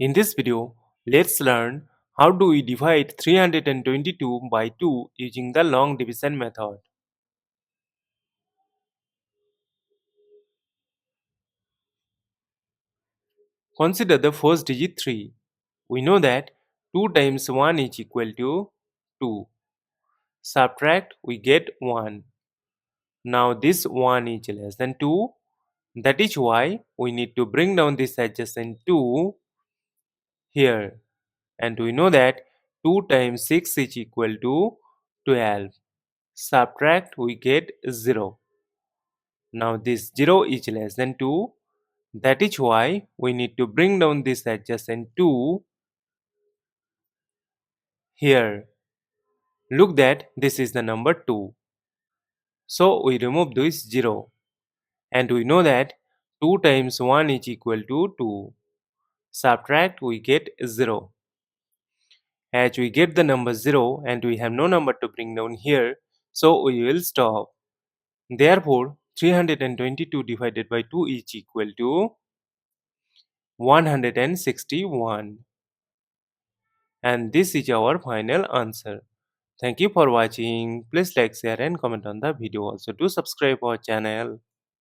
In this video, let's learn how do we divide 322 by 2 using the long division method. Consider the first digit 3. We know that 2 times 1 is equal to 2. Subtract, we get 1. Now this 1 is less than 2. That is why we need to bring down this adjacent 2 here. And we know that 2 times 6 is equal to 12. Subtract, we get 0. Now this 0 is less than 2. That is why we need to bring down this adjacent 2 here. Look that this is the number 2. So we remove this 0. And we know that 2 times 1 is equal to 2. Subtract, we get 0. As we get the number 0 and we have no number to bring down here, so we will stop. Therefore, 322 divided by 2 is equal to 161. And this is our final answer. Thank you for watching. Please like, share and comment on the video. Also do subscribe our channel.